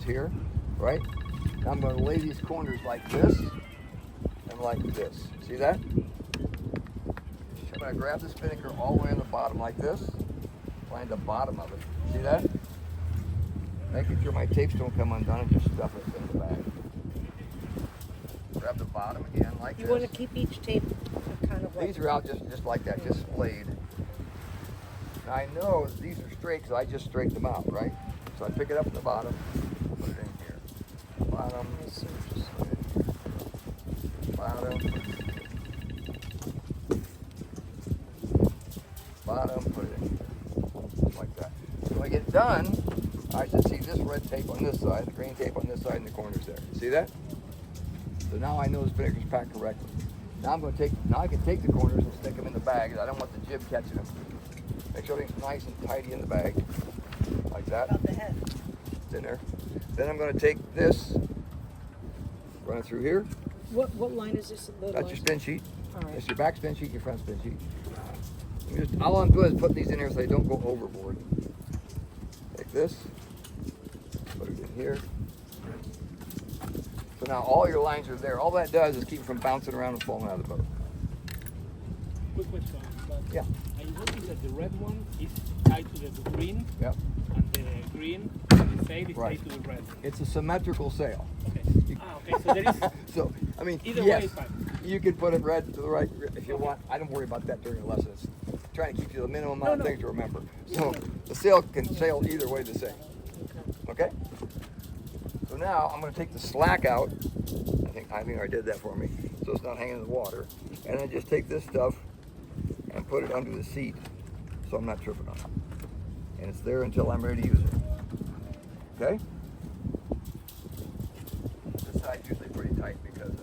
is here, right? Now I'm going to lay these corners like this and like this. See that? I'm going to grab the spinnaker all the way on the bottom like this. Find the bottom of it. See that? Making sure my tapes don't come undone and just stuff it in the bag. Grab the bottom again like this. You want to keep each tape kind of like... These are out just like that, just splayed. Now I know these are straight because I just straightened them out, right? So I pick it up from the bottom, put it in here. Bottom, bottom, bottom, put it in here. Like that. So when I get done, I should see this red tape on this side, the green tape on this side, and the corners there. See that? So now I know the spinnaker's packed correctly. Now I can take the corners and stick them in the bag. I don't want the jib catching them. Make sure everything's nice and tidy in the bag, like that. About the head. It's in there. Then I'm going to take this, run it through here. What line is this? That's your spin sheet. All right. It's your back spin sheet, your front spin sheet. All I'm doing is putting these in here so they don't go overboard. Take this, put it in here. So now all your lines are there. All that does is keep them from bouncing around and falling out of the boat. Quick question. Yeah. I noticed that the red one is tied to the green, Yep. and the green on the sail is Right. tied to the red. It's a symmetrical sail. Okay. Okay. So there is So, I mean, either yes, way is fine. you can put it red to the right if you want. I don't worry about that during the lesson. It's trying to keep you the minimum amount of things to remember. So the sail can sail either way the same. Okay? So now I'm going to take the slack out. I think I did that for me, so it's not hanging in the water. And then just take this stuff and put it under the seat so I'm not tripping on it. And it's there until I'm ready to use it. Okay? This side's usually pretty tight because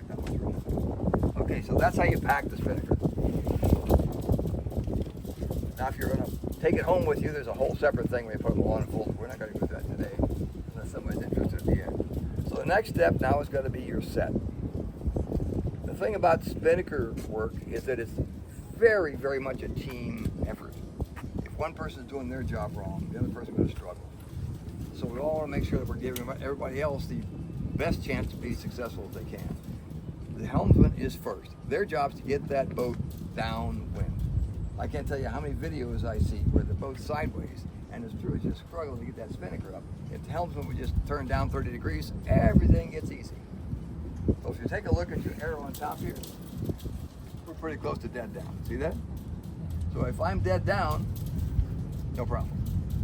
not much room. Okay, so that's how you pack the spinnaker. Now if you're going to take it home with you, there's a whole separate thing where you put them all in a folder. We're not going to do that today unless somebody's interested at the end. So the next step now is going to be your set. The thing about spinnaker work is that it's very, very much a team effort. If one person is doing their job wrong, the other person is going to struggle. So we all want to make sure that we're giving everybody else the best chance to be successful as they can. The helmsman is first. Their job is to get that boat downwind. I can't tell you how many videos I see where the boat's sideways and it's true, it's just struggling to get that spinnaker up. If the helmsman would just turn down 30 degrees, everything gets easy. So if you take a look at your arrow on top here, we're pretty close to dead down. See that? So if I'm dead down, no problem.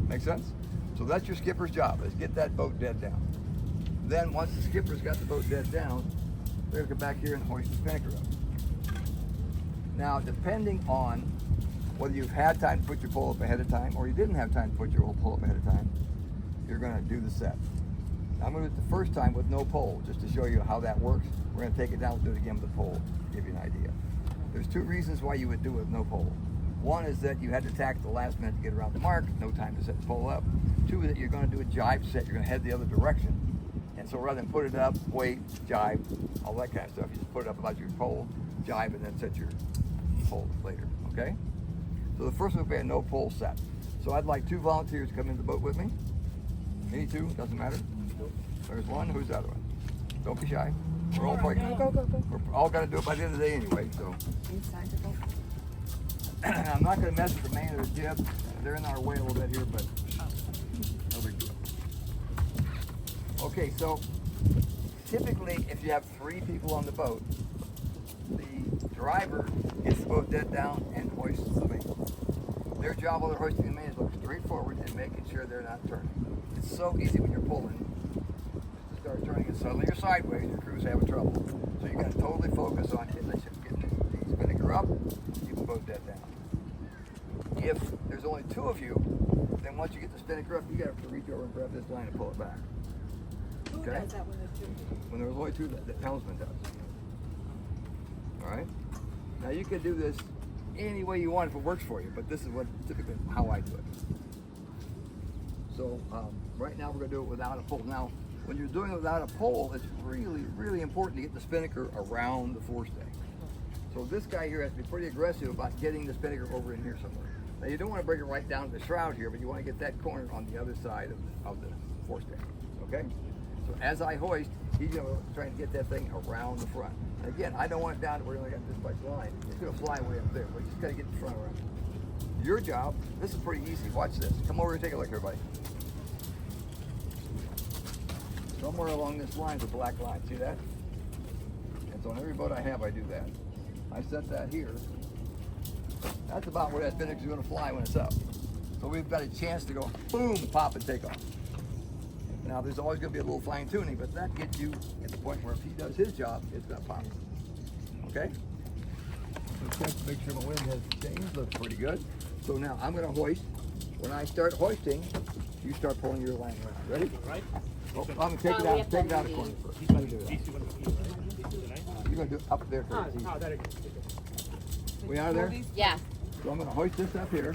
Make sense? So that's your skipper's job, is get that boat dead down. Then once the skipper's got the boat dead down, they're gonna come back here and hoist the spinnaker up. Now, depending on whether you've had time to put your pole up ahead of time or you didn't have time to put your pole up ahead of time, you're gonna do the set. I'm going to do it the first time with no pole, just to show you how that works. We're going to take it down and do it again with the pole, to give you an idea. There's two reasons why you would do it with no pole. One is that you had to tack at the last minute to get around the mark, no time to set the pole up. Two is that you're going to do a jibe set, you're going to head the other direction. And so rather than put it up, wait, jibe, all that kind of stuff, you just put it up about your pole, jibe, and then set your pole later, okay? So the first one will be a no pole set. So I'd like 2 volunteers to come in the boat with me. Any 2, doesn't matter. There's one, who's the other one? Don't be shy. We're all probably Go. we're all gonna do it by the end of the day anyway, so. I'm not gonna mess with the main or the jib. They're in our way a little bit here, but no big deal. Okay, so typically if you have 3 people on the boat, the driver gets the boat dead down and hoists the main. Their job while they're hoisting the main is look straight forward and making sure they're not turning. It's so easy when you're pulling. Start turning and suddenly you're sideways, your crew's having trouble. So you got to totally focus on getting the spinnaker up, keep the boat dead down. If there's only 2 of you, then once you get the spinnaker up, you got to reach over and grab this line and pull it back. Who does that when there's 2 people? When there's only 2, the helmsman does. All right? Now you can do this any way you want if it works for you, but this is what typically how I do it. So right now we're going to do it without a pole. Now, when you're doing it without a pole, it's really, really important to get the spinnaker around the forestay. So this guy here has to be pretty aggressive about getting the spinnaker over in here somewhere. Now you don't want to bring it right down to the shroud here, but you want to get that corner on the other side of the forestay. Okay? So as I hoist, he's going to try to get that thing around the front. And again, I don't want it down to where you only got this much line. It's going to fly way up there. We just got to get the front around. Your job, this is pretty easy. Watch this. Come over and take a look, everybody. Somewhere along this line is a black line. See that? And so on every boat I have, I do that. I set that here. That's about where that spinnaker is going to fly when it's up. So we've got a chance to go boom, pop, and take off. Now there's always going to be a little fine tuning, but that gets you at the point where if he does his job, it's going to pop. Okay? So check to make sure my wind has changed. Looks pretty good. So now I'm going to hoist. When I start hoisting, you start pulling your line around. Ready? Right? Well, I'm going to take it out. Take it out of the corner first. Let me do that. You're going to do it up there first. Oh, there it is. We out of there? Yeah. So I'm going to hoist this up here.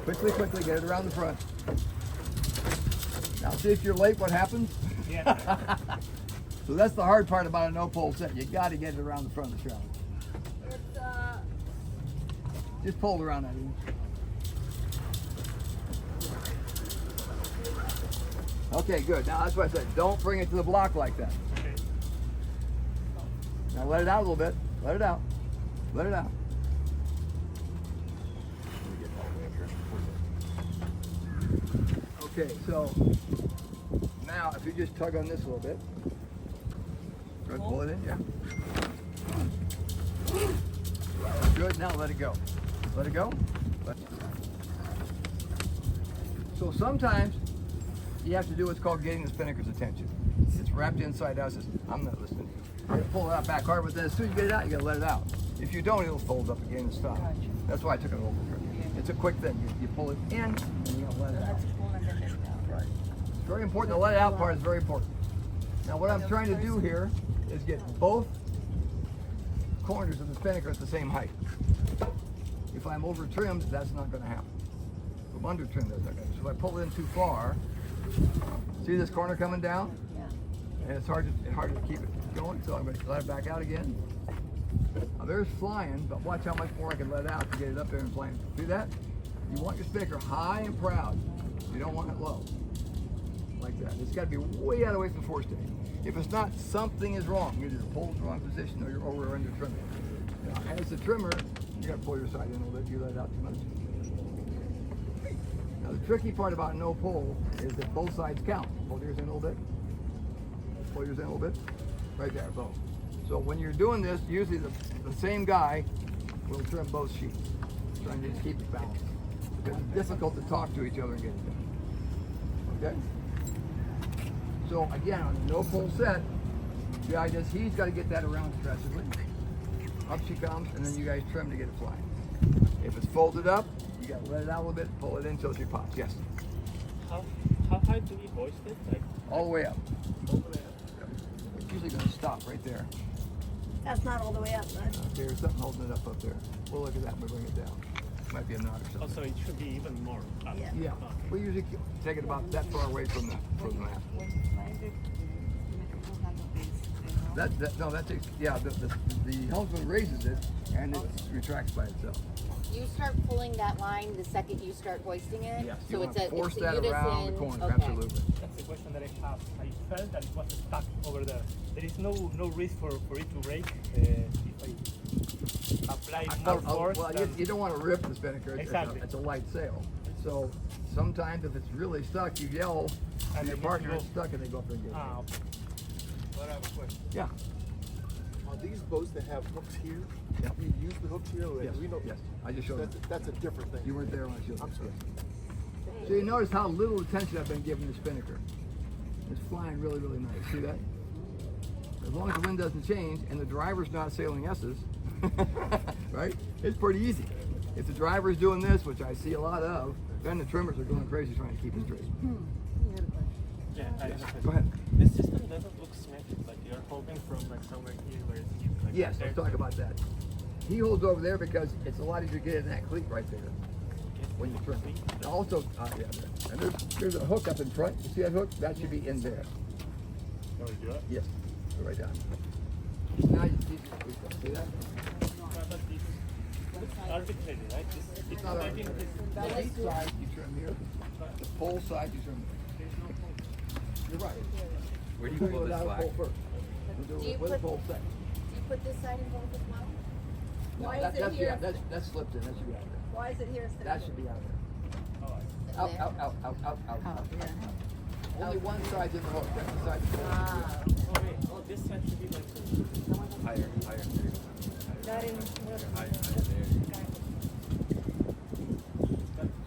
Quickly, get it around the front. Now see if you're late, what happens? Yeah. So that's the hard part about a no-pole set. You got to get it around the front of the shroud. It's Just pull it around that end. Okay, good. Now that's what I said. Don't bring it to the block like that. Okay. Now let it out a little bit. Let it out. Let it out. Okay, so now if you just tug on this a little bit. Good, pull it in, yeah. Good, now let it go. Let it go. So sometimes you have to do what's called getting the spinnaker's attention. It's wrapped inside out, says, I'm not listening. You're gonna pull it out back hard, but then as soon as you get it out, you gotta let it out. If you don't, it'll fold up again and stop. That's why I took it over. It's a quick thing. You pull it in and you gotta let it out. Right. It's very important. The let it out part is very important. Now what I'm trying to do here is get both corners of the spinnaker at the same height. If I'm over trimmed, that's not going to happen. If I'm under trimmed, that's not going to happen. So if I pull it in too far, see this corner coming down? And it's hard to keep it going, so I'm going to let it back out again. Now there's flying, but watch how much more I can let out to get it up there and flying. See that? You want your spinnaker high and proud. You don't want it low. Like that. It's got to be way out of the way from the forestay. If it's not, something is wrong. Either the pole's the wrong position or you're over or under trimming. Now, as a trimmer, you got to pull your side in a little bit. You let it out too much. Now the tricky part about no pole is that both sides count. Pull yours in a little bit. Pull yours in a little bit. Right there, boom. So when you're doing this, usually the same guy will trim both sheets, trying to just keep it balanced. Because it's difficult to talk to each other and get it done. Okay? So again, on a no pole set, the idea is he's got to get that around aggressively. Up she comes, and then you guys trim to get it flying. If it's folded up, you got to let it out a little bit, pull it in until she pops. Yes? How high do we hoist it? Like All the way up. all the way up? It's usually going to stop right there. That's not all the way up, right? Okay, there's something holding it up there. We'll look at that when we bring it down. Might be a knot or something. Also, it should be even more up. Yeah. Yeah, we usually take it about that far away from the mast. No, that takes, yeah, the helmsman raises it and it retracts by itself. You start pulling that line the second you start hoisting it. Yes, So you it's want a to force it's a that around the unison. corner, Okay. absolutely. That's the question that I have. I felt that it was stuck over there. There is no risk for it to break if I apply more force. Well, than- you don't want to rip the spinnaker. Exactly. It's a light sail. So sometimes if it's really stuck, you yell to And your then partner, you it's go- stuck, and they go up there and get it. Ah, okay. But I have a question. Yeah. Are these boats that have hooks here? Yeah. Do you use the hooks here already? Yes. We know. Yes. I just showed you. That's a different thing. You weren't there when I showed you. I'm sorry. So you notice how little attention I've been giving the spinnaker. It's flying really, really nice. See that? As long as the wind doesn't change and the driver's not sailing S's, right? It's pretty easy. If the driver's doing this, which I see a lot of, then the trimmers are going crazy trying to keep it straight. Yeah, I have a question. Go ahead. This system doesn't look symmetric. Like you're holding from like somewhere here where it's here. Like Yes, there. let's talk about that. He holds over there because it's a lot easier to get in that cleat right there when you trim. And also, yeah, and there's a hook up in front. You see that hook? That should be in there. Can we do it? Yes, go right down. Now you see that? What about this? arbitrary, right? It's not not letting arbitrary. this. The lead side you trim here, the pole side you trim there. You're right. Where do you We're pull gonna this go down slack? pole first. We'll do Do you it with the put- pole second. Do you put this side in both as well? Why That- is it that's, here? yeah, that's slipped in. That should be out there. Why is it here instead That of should here? be out there. In Out, there? out, out, out, out, out, out. Only one side's in the hook. That's the side. Ah, Oh wait, oh this side should be like this. Higher, higher. There you go. That in. Higher, there.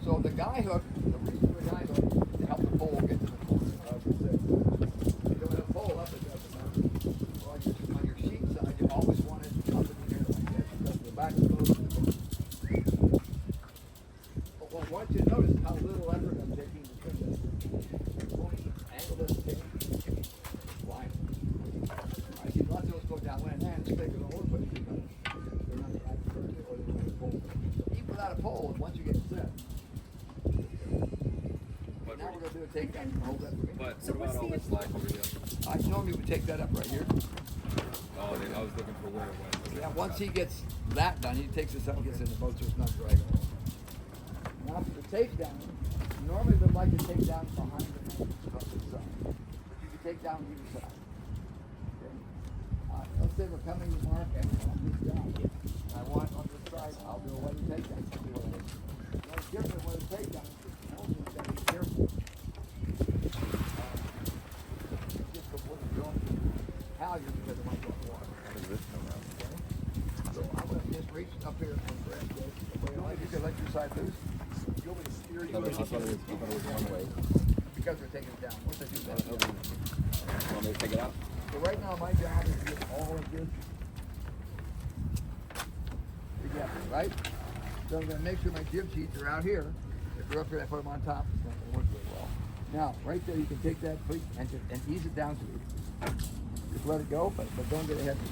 So the guy hook, the reason the guy hook is to help the pole get to the corner. You don't have a pole up, it doesn't matter. Well, on your sheet side, you always want it up in the air like that because the back of the boat. But what I want you to notice how little effort I'm taking to trim this. Angle doesn't change. Line. I see lots of those go down land and stick it all over, but they're not as perfect or they're not a pole. Even without a pole, once you get set. But, Now we're gonna do a takedown. Hold that for me. but So what what's about all the- this slack over here? I normally would take that up right here. Oh, then I was looking for where it went. Yeah, once he gets that done, he takes this up and gets in the boat so it's not dragging. Now for the takedown, normally we'd like to take down behind the main side. But you can take down either side. Okay? Let's say we're coming to mark and on this down. I want on this side, I'll do a weather takedown. I'll do one of this. What's different with a takedown is the helmet is gotta be careful. Just go put it on halyard because it might go water. So I'm gonna just reach up here and grab this. You can let your side loose. You want me to steer you? I thought it was one way. Because we're taking it down. Once I do that. Want me to take it out? So right now my job is to get all of this together, right? So I'm gonna make sure my jib sheets are out here. If they're up here, I put them on top. It's not gonna work very well. Now, right there, you can take that please, and ease it down to me. Just let it go, but don't get ahead of it.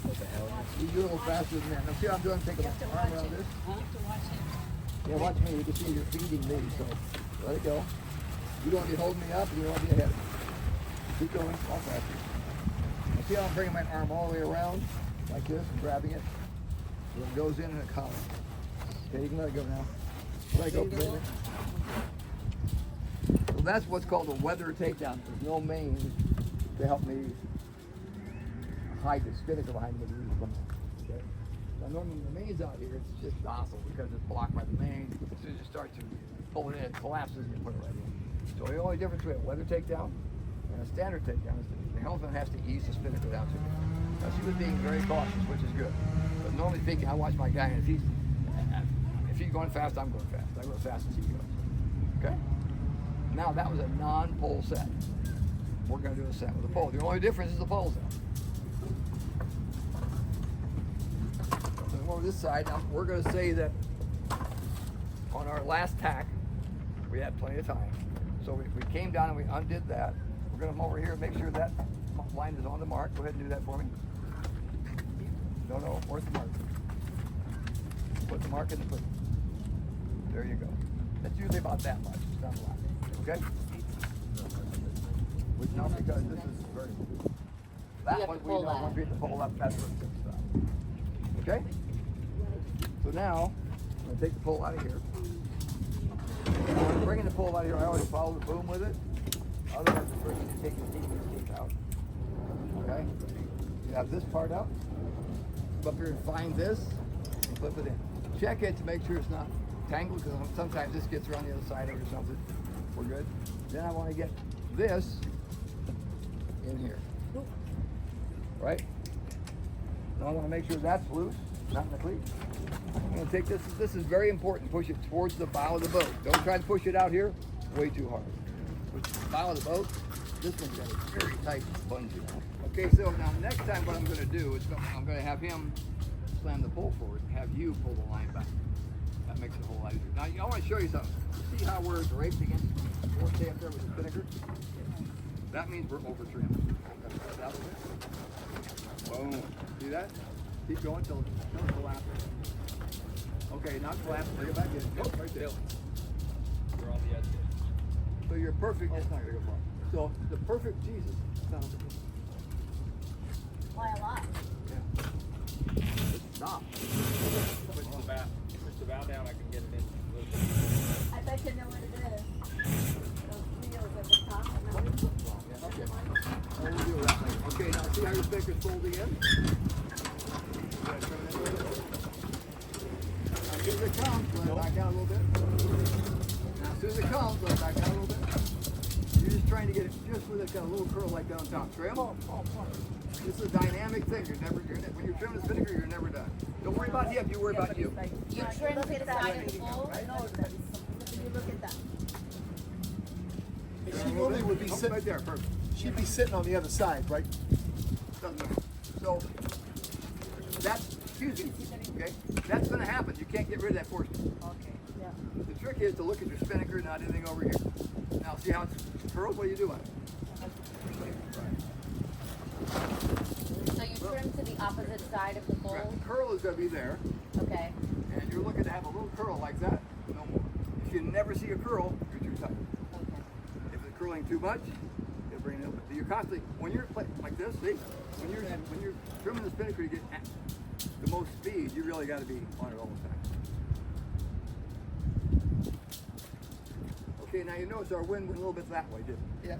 What the hell? You do it a little faster than that. Now see how I'm doing? Taking You have to my arm watch around it. this. You have to watch it. Yeah, watch me. You can see you're feeding me, so let it go. You don't want to be holding me up. You don't want to be ahead of me. Keep going. All faster. Now see how I'm bringing my arm all the way around like this and grabbing it? So it goes in a collar. Okay, you can let it go now. Let it go, please. So that's what's called a weather takedown. There's no main to help me hide the spinnaker behind me. Okay? Now normally the main's out here, it's just docile because it's blocked by the main. As soon as you start to pull it in, it collapses and you put it right in. So the only difference between a weather takedown and a standard takedown is the helmsman has to ease the spinnaker down to me. Now she was being very cautious, which is good. But normally speaking, I watch my guy, and if he's going fast, I'm going fast. I go as fast as he goes. Okay? Now that was a non-pole set. We're going to do a set with a pole. The only difference is the pole's out. Over this side, now we're going to say that on our last tack, we had plenty of time. So we came down and we undid that. We're going to come over here and make sure that line is on the mark. Go ahead and do that for me. No, where's the mark? Put the mark in the foot. There you go. That's usually about that much. It's not a lot. Okay? No, because this is very loose. That You have one to we pull don't that. want people to pull up. That's where it's going to stop. Okay? So now, I'm going to take the pole out of here. When I'm bringing the pole out of here, I always follow the boom with it. Otherwise, the first you take the teeth out. Okay? You have this part up. Come up here and find this and flip it in. Check it to make sure it's not tangled because sometimes this gets around the other side of it or something. We're good. Then I want to get this in here. Right? Now I want to make sure that's loose, not in the cleat. I'm going to take this. This is very important. Push it towards the bow of the boat. Don't try to push it out here way too hard. Push the bow of the boat. This one's got a very tight bungee. Okay, so now next time what I'm going to do is I'm going to have him slam the pole forward and have you pull the line back. That makes it a whole lot easier. Now I want to show you something. You see how we're draped against or stay up there with the spinnaker? That means we're over trimmed. That was it. Boom. See that? Keep going till it collapses. Okay, not collapse. Bring it back in. Oh, right there. We're on the edge. So you're perfect. It's not going to go far. So the perfect Jesus. Sounds good. Why a lot? Yeah. Stop. push the valve down, I can get it in. I bet you know what it is. Those wheels at the top. Yeah, okay. So we'll do it that way. Okay, now see how your spinnaker's folding in? Now, as soon as it comes, let it back out a little bit. Now, as soon as it comes, let it back out a little bit. You're just trying to get it just with it, got a little curl like down top. Trim. This is a dynamic thing. When you're trimming the spinnaker, you're never done. Don't worry about him, you worry about you. You trim to the side of the pole. You look at that. She normally would be Oh, sitting right there, perfect. She'd be sitting on the other side, right? Doesn't matter. So that's, excuse me, okay? That's going to happen. You can't get rid of that portion. Okay. Yeah. The trick is to look at your spinnaker, not anything over here. Now see how it's curled? What are you doing? So you trim to the opposite side of the pole. Right. The curl is going to be there, Okay. and you're looking to have a little curl like that. No more. If you never see a curl, you're too tight. Okay. If it's curling too much, it'll bring it up. You're constantly, when you're like this, see, when you're trimming the spinnaker to get at the most speed, you really got to be on it all the time. Okay, now you notice our wind went a little bit that way, didn't it? Yeah.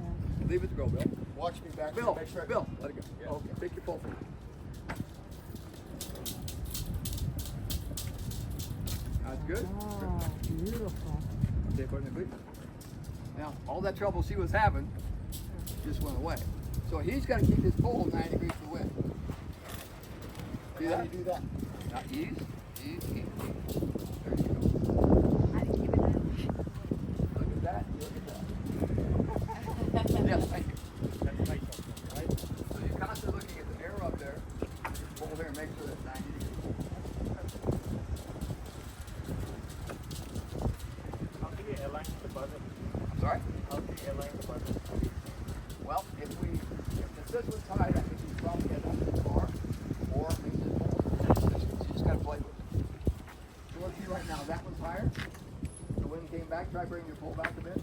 Leave it to go, Bill. Watch me back. Bill, Make sure I- Bill, let it go. Okay, take your pull. That's good. Oh, beautiful. Okay, put it in the cleat. Now, all that trouble she was having just went away. So he's got to keep his pole 90 degrees to the wind. See How do that? you do that? Now ease. There you go. I didn't give it that. Look at that. Look at that. Yes, thank you. That's nice, right? So you're constantly looking at the mirror up there. Pull there and make sure that's 90 degrees. How can you align the button? Sorry? How can you align the button? Well, if this was tied, I think you'd probably get up to the bar, or maybe the pole. You just got to play with it. So let's see right now, that one's higher. The wind came back. Try bringing your pole back a bit.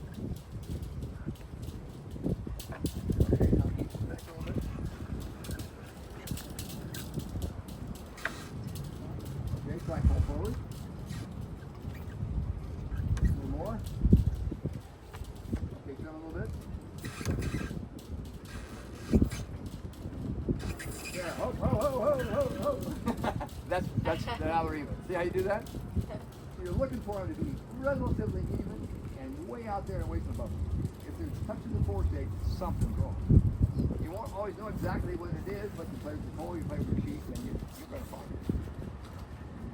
Okay, now keep it back a little bit. Okay, try pull forward. A little more. Okay, trim a little bit. Yeah, ho, ho, ho, ho, ho, ho. that's now they're even. See how you do that? You're looking for them to be relatively even and way out there and away from the bubble. If they're touching the foreshake, something's wrong. You won't always know exactly what it is, but you play with your pole, you play with your sheet, and you're going to find it.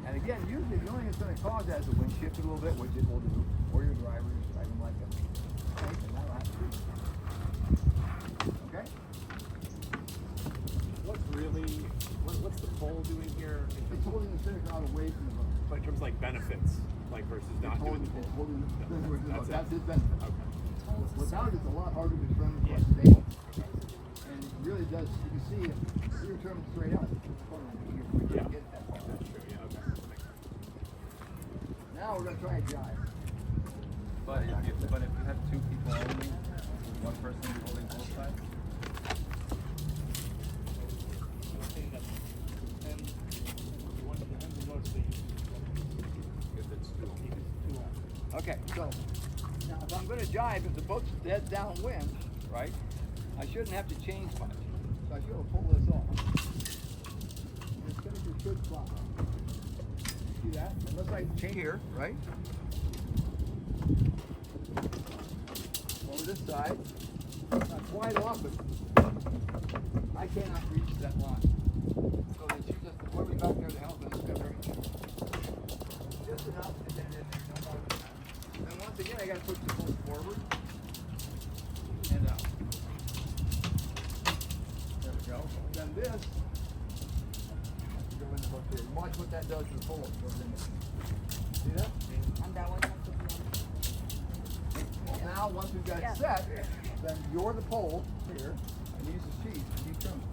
And again, usually the only thing that's going to cause that is the wind shift a little bit, which it will do, or your driver is driving like that. Okay, and that'll have to do. Okay? What's the pole doing here? It's holding the spinnaker out away from the boat. But in terms of like benefits, like versus not doing the pole. It's holding the spinnaker away from the boat. That's That's his benefit. Okay. Without it, it's a lot harder to trim and plus stable. And it really does, you can see if you're trimming straight out, it's funny, you Yeah. get that far. That's true. Yeah. Okay. That makes sense. Now we're going to try a jibe. But if you have two people only, one person be holding both sides. If it's two. Okay, so now if I'm going to jibe, if the boat's dead downwind, right, I shouldn't have to change much. So I should have pulled this off. And the spinnaker should fly. See that? Unless I change here, right? Over this side, not quite off, but I cannot reach that line. So that you just, whoever's back there to help them, it's got very just enough, and then no more than that. And once again, I got to push the boat forward and out. There we go. Then this, go in the boat here. Watch what that does to the pole. Goes in there. See that? And that one has to be on. Now, once we've got it set, then you're the pole here, and use the sheet, and you trim it.